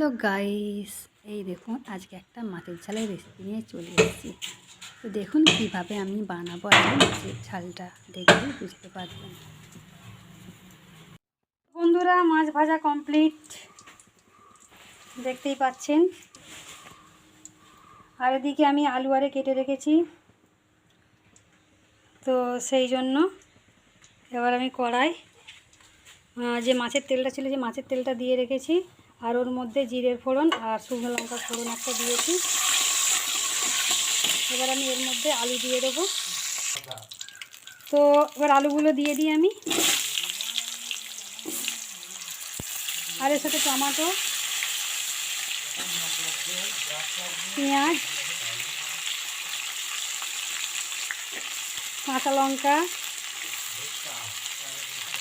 Hello guys, এই দেখুন আজকে একটা মাছের ঝালের রেসিপি নিয়ে চলে এসেছি। তো দেখুন কিভাবে আমি বানাবো আজকে মাছের ঝালটা, দেখলেই বুঝতে পারবেন। বন্ধুরা, মাছ ভাজা কমপ্লিট, দেখতেই পাচ্ছেন। আর এদিকে আমি আলু কেটে রেখেছি, তো সেই জন্য এবার আমি কড়াই যে মাছের তেলটা ছিল, যে মাছের তেলটা দিয়ে রেখেছি, আর ওর মধ্যে জিরের ফোড়ন আর শুকনো লঙ্কার ফোড়ন একটা দিয়েছি। এবার আমি এর মধ্যে আলু দিয়ে দেবো। তো এবার আলুগুলো দিয়ে দিই আমি, আর এর সাথে টমেটো, পেঁয়াজ, কাঁচা লঙ্কা,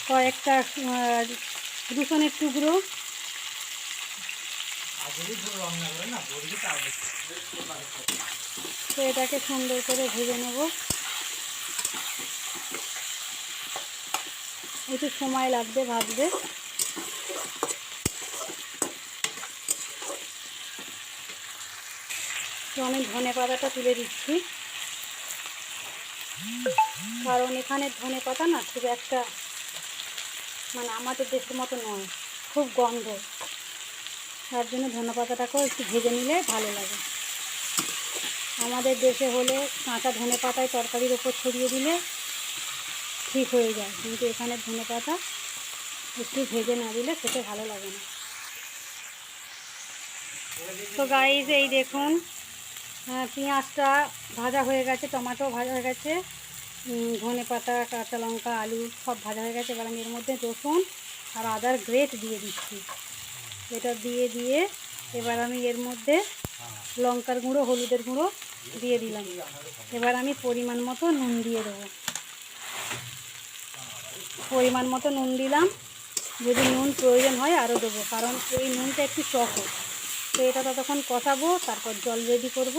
কয়েকটা রসুনের টুকরো, তো এটাকে সুন্দর করে ভেজে নেব। একটু সময় লাগবে ভাজতে। তো আমি ধনে পাতাটা তুলে দিচ্ছি, কারণ এখানে ধনে পাতা না খুব একটা আমাদের দেশের মতো নয়, খুব গন্ধ। তার জন্য ধনে পাতাটাকেও একটু ভেজে নিলে ভালো লাগে। আমাদের দেশে হলে কাঁচা ধনে পাতায় তরকারির ওপর ছড়িয়ে দিলে ঠিক হয়ে যায়, কিন্তু এখানে ধনে পাতা একটু ভেজে না দিলে খেতে ভালো লাগে না। তো গাইস, এই দেখুন পেঁয়াজটা ভাজা হয়ে গেছে, টমেটো ভাজা হয়ে গেছে, ধনে পাতা, কাঁচা লঙ্কা, আলু সব ভাজা হয়ে গেছে। এবার আমি এর মধ্যে রসুন আর আদার গ্রেট দিয়ে দিচ্ছি। এটা দিয়ে এবার আমি এর মধ্যে লঙ্কার গুঁড়ো, হলুদের গুঁড়ো দিয়ে দিলাম। এবার আমি পরিমাণ মতো নুন দিয়ে দেবো। পরিমাণ মতো নুন দিলাম, যদি নুন প্রয়োজন হয় আরও দেবো, কারণ এই নুনটা একটু টক হয়। তো এটা ততক্ষণ কষাবো, তারপর জল রেডি করব।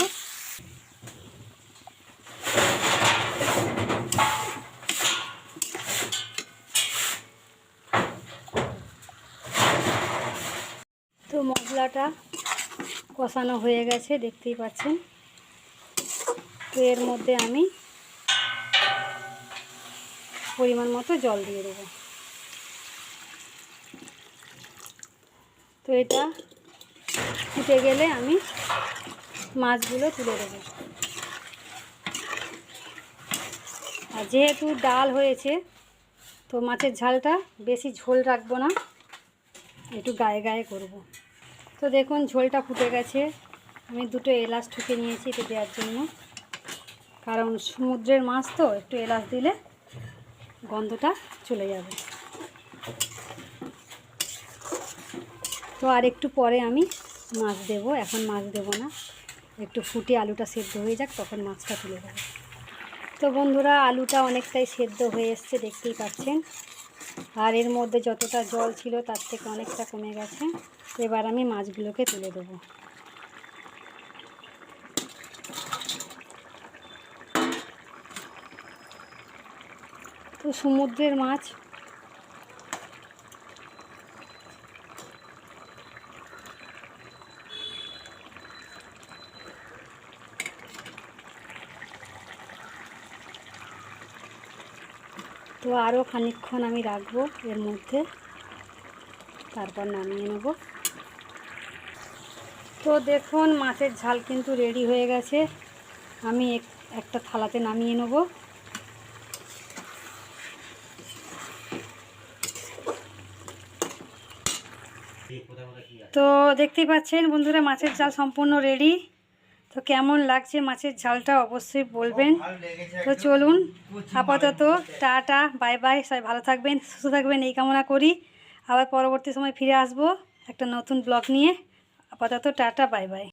তো মশলাটা কষানো হয়ে গেছে, দেখতেই পাচ্ছেন। তো এর মধ্যে আমি পরিমাণ মতো জল দিয়ে দেবো। তো এটা ফুটে গেলে আমি মাছগুলো তুলে দেবো। আর যেহেতু ডাল হয়েছে, তো মাছের ঝালটা বেশি ঝোল রাখবো না, একটু গায়ে গায়ে করব। তো দেখুন ঝোলটা ফুটে গেছে। আমি দুটো এলাচ ঠুকে নিয়েছি এটা দেওয়ার জন্য, কারণ সমুদ্রের মাছ তো একটু এলাচ দিলে গন্ধটা চলে যাবে। তো আর একটু পরে আমি মাছ দেব, এখন মাছ দেব না, একটু ফুটে আলুটা সেদ্ধ হয়ে যাক, তখন মাছটা তুলে দেবো। তো বন্ধুরা, আলুটা অনেকটাই সেদ্ধ হয়ে এসছে, দেখতেই পাচ্ছেন। আর এর মধ্যে যতটা জল ছিল তার থেকে অনেকটা কমে গেছে। এবার আমি মাছগুলোকে তুলে দেবো। তো সমুদ্রের মাছ তো আরও খানিকক্ষণ আমি রাখবো এর মধ্যে, তারপর নামিয়ে নেব। তো দেখুন মাছের ঝাল কিন্তু রেডি হয়ে গেছে। আমি একটা থালাতে নামিয়ে নেব। তো দেখতেই পাচ্ছেন বন্ধুরা, মাছের ঝাল সম্পূর্ণ রেডি। তো কেমন লাগছে মাছের ঝালটা অবশ্যই বলবেন। তো চলুন, আপাতত টাটা, বাই বাই। সবাই ভালো থাকবেন, সুস্থ থাকবেন এই কামনা করি। আবার পরবর্তী সময় ফিরে আসবো একটা নতুন ব্লগ নিয়ে। আপাতত টাটা, বাই বাই।